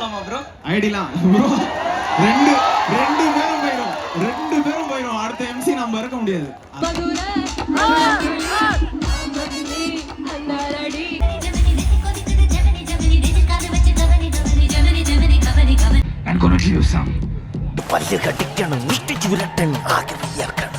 போலாமா bro? ஐடிலாம் bro ரெண்டு பேரும் போயிடும். அடுத்த எம்சி நம்ம இருக்க முடியாது. I'm gonna give you some. പല്ല് കടിക്കണം, ഇഷ്ടിച്ച് വിരട്ടണം, ആകെ വിയർക്കണം.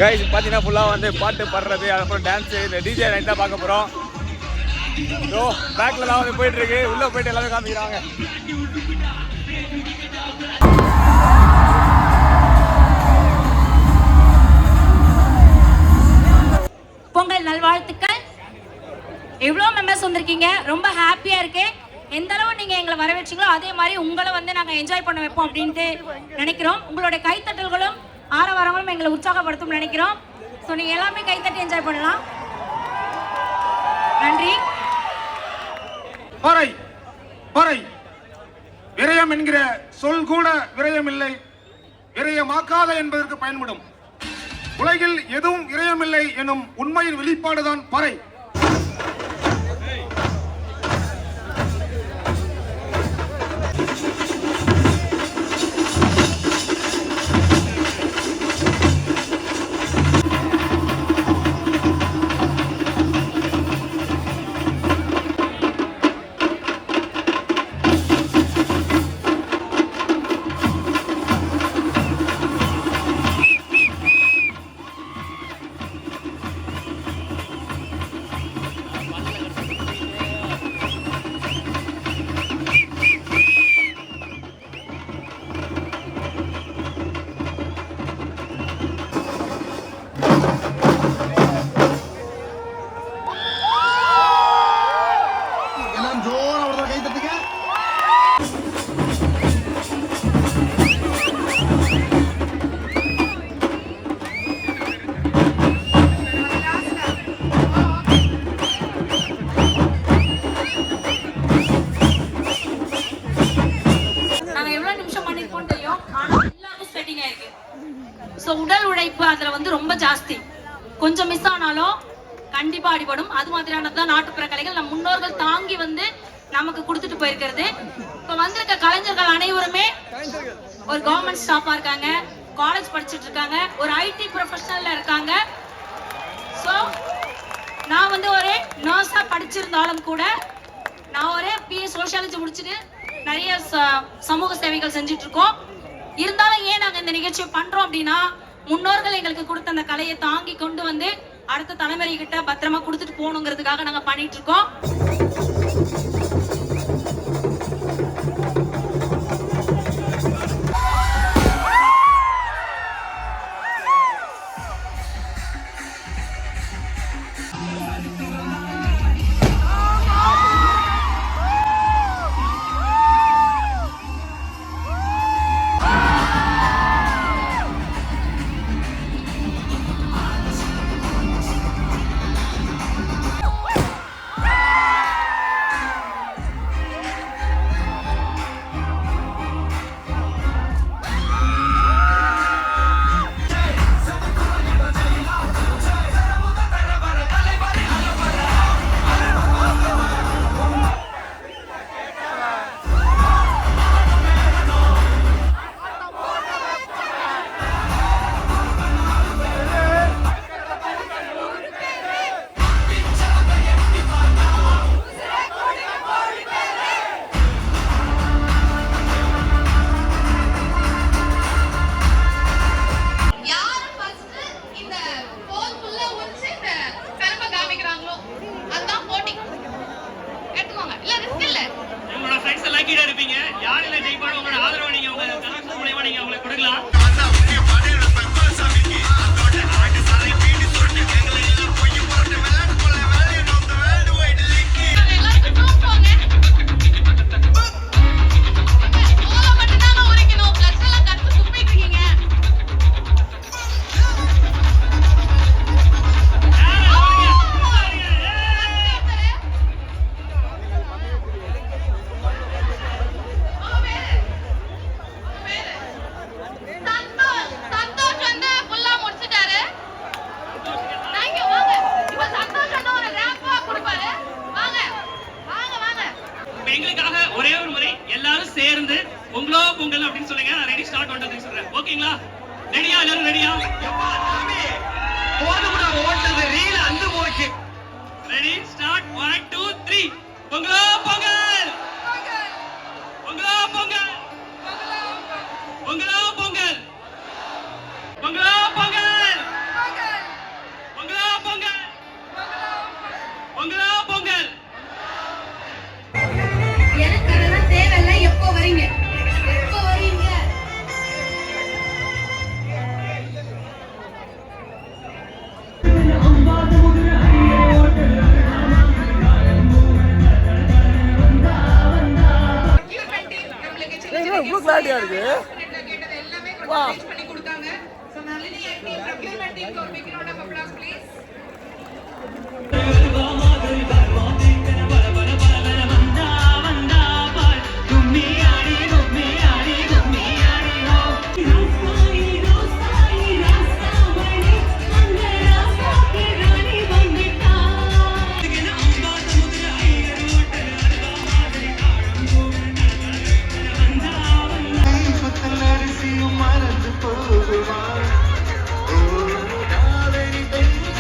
கைஸ் பார்த்தீங்கன்னா ஃபுல்லாக வந்து பாட்டு பாடுறது, அதுக்கப்புறம் டான்ஸு, இந்த டிஜே நைட் தான் பார்க்க போகிறோம். ஸோ பேக்கில் வந்து போயிட்டுருக்கு, உள்ளே போயிட்டு எல்லாமே காமிக்கிறாங்க. பொங்கல் நல்வாழ்த்துக்கள். எவ்வளோ மெம்பர்ஸ் வந்திருக்கீங்க, ரொம்ப ஹாப்பியாக இருக்கு. எந்த அளவு நீங்கள் எங்களை வரவேற்றீங்களோ அதே மாதிரி உங்களை வந்து நாங்கள் என்ஜாய் பண்ண வைப்போம் அப்படின்ட்டு நினைக்கிறோம். உங்களுடைய கைத்தட்டல்களும் ஆரவாரங்களும் எங்களை உற்சாகப்படுத்தும் நினைக்கிறோம். ஸோ நீங்கள் எல்லாமே கைத்தட்டி என்ஜாய் பண்ணலாம். நன்றி. பறை பறை விரயம் என்கிற சொல் கூட விரயம் இல்லை, விரயமாக்காத என்பதற்கு பயன்படும். உலகில் எதுவும் விரயமில்லை எனும் உண்மையின் வெளிப்பாடுதான் பறை. உடல் உழைப்பு அதுல வந்து ரொம்ப ஜாஸ்தி. கொஞ்சம் மிஸ் ஆனாலும் கண்டிப்பா அடிபடும். அது மாதிரியானதுதான் நாட்டுப்புற கலைகள். நம் முன்னோர்கள் தாங்கி வந்து நமக்கு கொடுத்துட்டு போயிருக்கிறது. இப்ப வந்திருக்க கலைஞர்கள் அனைவருமே ஒரு கவர்மெண்ட் ஸ்டாஃபா இருக்காங்க, காலேஜ் படிச்சுட்டு இருக்காங்க, ஒரு ஐடி ப்ரொஃபஷனல்ல இருக்காங்க. ஸோ நான் வந்து ஒரு நர்ஸா படிச்சிருந்தாலும் கூட நான் ஒரு பிஏ சோசியாலஜி முடிச்சுட்டு நிறைய சமூக சேவைகள் செஞ்சுட்டு இருக்கோம். இருந்தாலும் ஏன் நாங்க இந்த நிகழ்ச்சியை பண்றோம் அப்படின்னா, முன்னோர்கள் எங்களுக்கு கொடுத்த அந்த கலையை தாங்கி கொண்டு வந்து அடுத்த தலைமுறை கிட்ட பத்திரமா கொடுத்துட்டு போகணுங்கிறதுக்காக நாங்க பண்ணிட்டு இருக்கோம். இவ்வளோ கிளாரிட்டியா இருக்கு வா மறந்து போகுமா ஓ காவேரி பெண்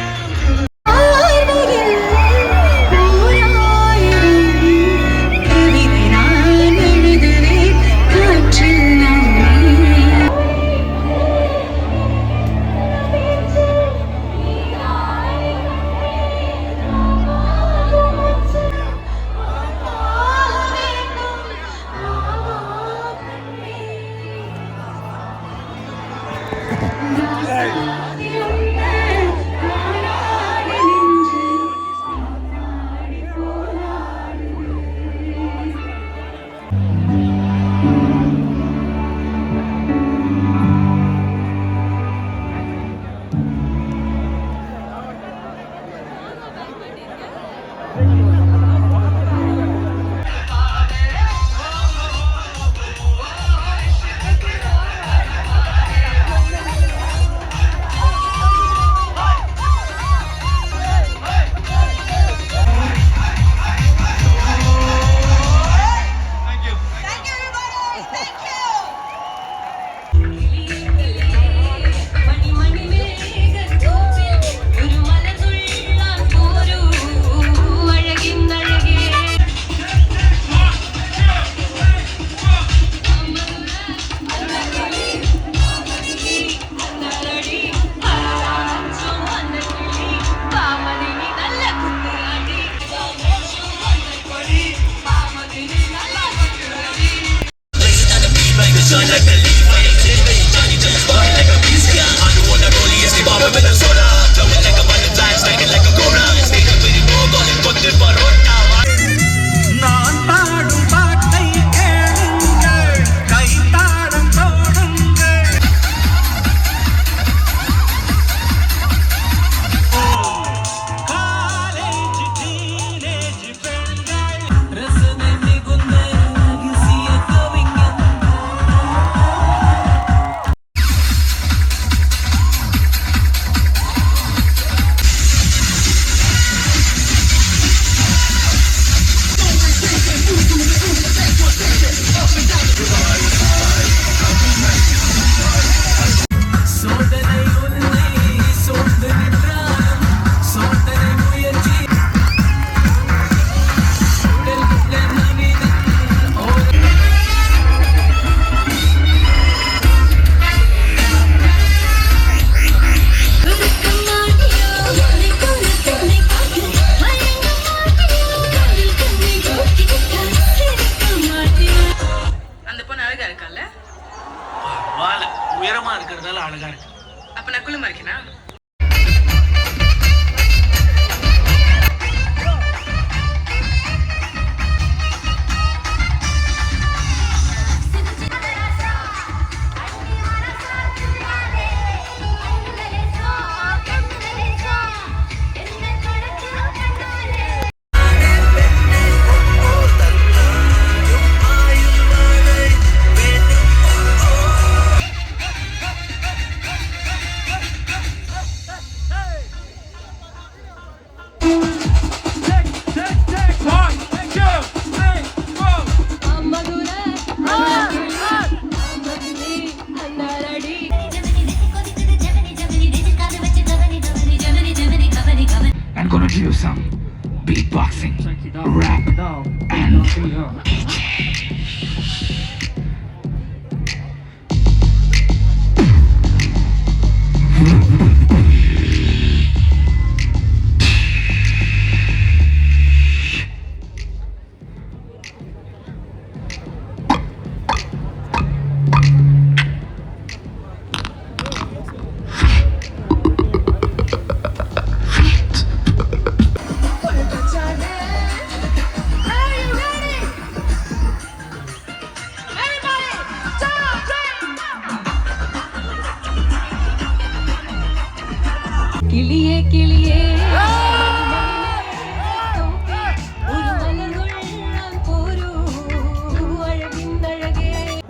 கிளியே கிளியே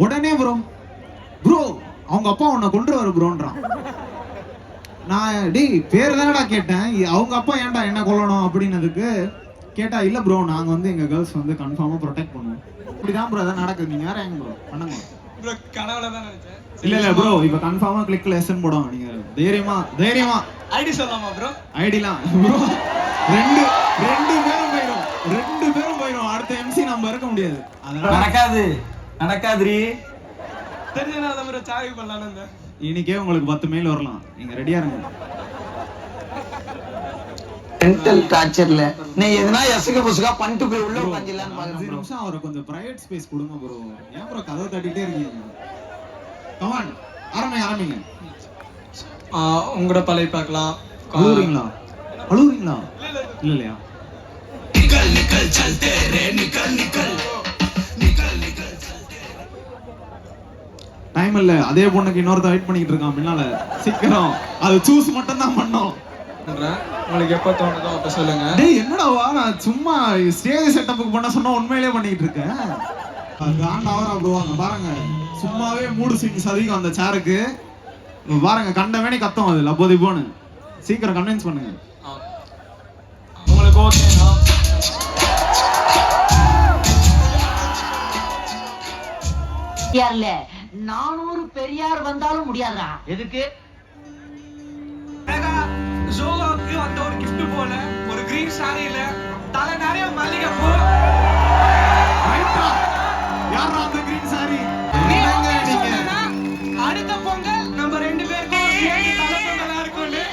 உடனே ப்ரோ அவங்க அப்பா உன்னை கொண்டு வர ப்ரோன்றான். நான் டேய் பேர் தானடா கேட்டேன், அவங்க அப்பா ஏன்டா என்ன கொல்லணும் அப்படின்னதுக்கு கேட்டா இல்ல ப்ரோ நாங்க வந்து எங்க கேர்ள்ஸ் வந்து கன்ஃபார்மா ப்ரொடெக்ட் பண்ணுவோம். இப்படிதான் ப்ரோ அதான் நடக்குது. நீங்க வேற எங்க ப்ரோ பண்ணுங்க ப்ரோ கனவுல தான் நினைச்சேன். இல்ல ப்ரோ இப்ப கன்ஃபார்மா கிளிக்ல எஸ்என் போடுவாங்க. நீங்க தைரியமா ஐடி சொல்லலாமா ப்ரோ? ஐடிலாம் ப்ரோ ரெண்டு பேரும் போயிடும். அடுத்த எம்சி நம்ம இருக்க முடியாது. அதனால நடக்காதுரி. தெரிஞ்சனால தான் ப்ரோ சாவி பண்ணலாம்னு இருந்தேன். இன்னைக்கே உங்களுக்கு 10 மெயில் வரலாம். நீங்க ரெடியா இருங்க. மென்டல் டார்ச்சர்ல நீ எதனா எசுக புசுகா பண்ணிட்டு போய் உள்ள உட்கார்ந்திடலாம்னு பாக்குறேன். 5 நிமிஷம் அவரை கொஞ்சம் பிரைவேட் ஸ்பேஸ் கொடுங்க ப்ரோ. ஏன் ப்ரோ கதவை தட்டிட்டே இருக்கீங்க? கமான் ஆரம்பிங்க. உங்களோட பழைய பார்க்கலாம். அழுவுறீங்களா? இல்லையா? निकल चलते रे निकल டைம் இல்ல. அதே பொண்ணுக்கு இன்னொருத்த வெயிட் பண்ணிட்டு இருக்கான் பின்னால. சீக்கிரம் அது சூஸ் மட்டும் தான் பண்ணோம். உங்களுக்கு எப்ப தோணுதோ அப்ப சொல்லுங்க. டேய் என்னடாவா நான் சும்மா ஸ்டேஜ் செட்டப்புக்கு பண்ண சொன்னா உண்மையிலேயே பண்ணிட்டு இருக்கேன். காண்டாவரா ப்ரோ அங்க பாருங்க. சும்மாவே மூடு சிங் சதிகம் அந்த சேருக்கு. பாருங்க கண்டவேனே கத்தம் அது லப்போதிபோன்னு. சீக்கிரம் கன்வின்ஸ் பண்ணுங்க. உங்களுக்கு ஓகேனா? யார்ல 400 பெரியார் வந்தாலும் முடியாதுடா. எதுக்கு? ஜோலாக்கு அந்த ஒரு gift போல ஒரு கிரீன் சாரியில தலை நிறைய மல்லிகை பூ. யாரா அந்த கிரீன் சாரி? அடுத்த பொங்கல் நம்ம 2 பேருக்கும் சேர்ந்து தலை பொங்கலா இருக்கும்னு.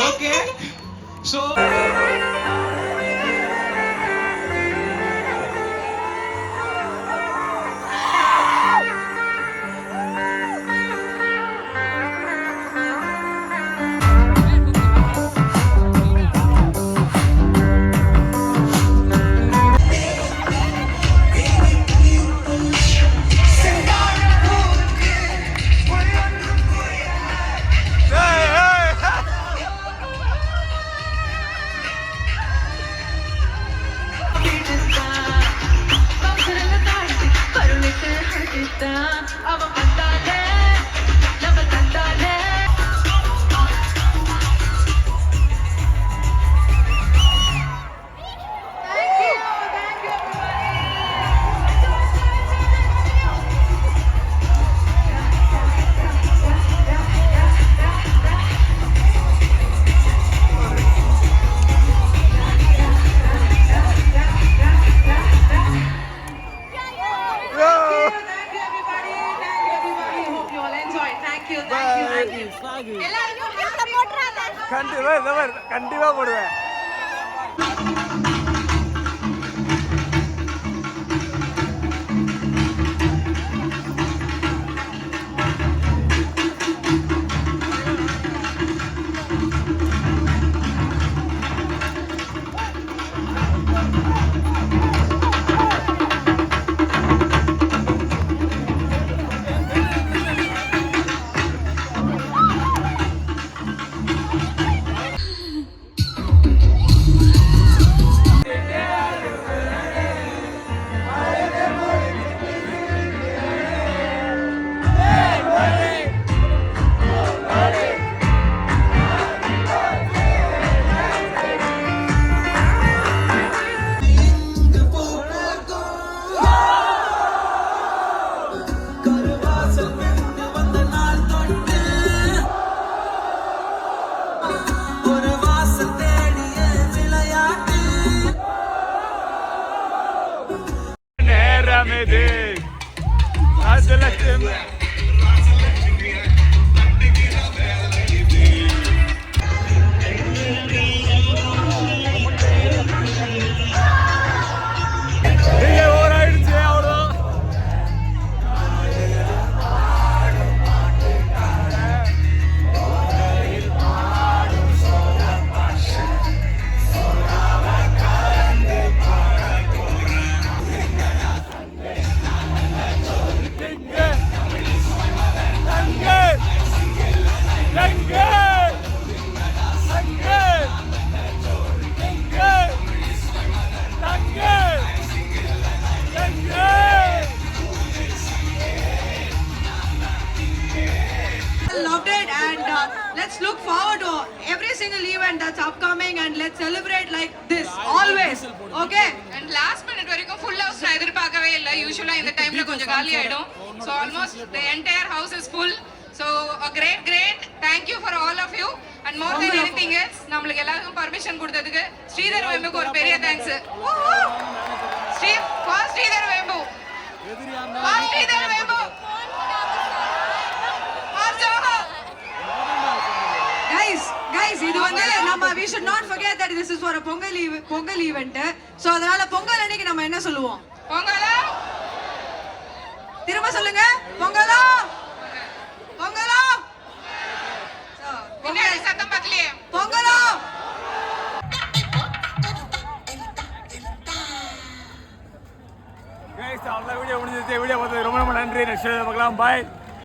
ஓகே சோ கண்டிப்பா போடுவேன். let's look forward to every single event that's upcoming and let's celebrate like this always. Okay? And last minute வரைக்கும் full house நான் எதிர்பார்க்கவே இல்லை. யூசுவலா இந்த டைம்ல கொஞ்சம் காலி ஆயிடும். So almost the entire house is full. So a great thank you for all of you and more than anything else நம்மளுக்கு எல்லாருக்கும் permission கொடுத்ததுக்கு ஸ்ரீதர் வேம்புக்கு ஒரு பெரிய thanks. ஸ்ரீதர் வேம்பு. ஸ்ரீதர் வேம்பு. Guys, இது வந்து நம்ம we should not forget that this is for a Pongal event. So அதனால பொங்கல் அன்னைக்கு நம்ம என்ன சொல்லுவோம்? பொங்கலா? திரும்ப சொல்லுங்க. பொங்கலா? பொங்கலா? பின்னாடி சத்தம் பத்தலையே. பொங்கலா? கைஸ் அவ்வளோ வீடியோ முடிஞ்சிருச்சு. வீடியோ பார்த்து ரொம்ப நன்றி. நெக்ஸ்ட் பார்க்கலாம். பாய்.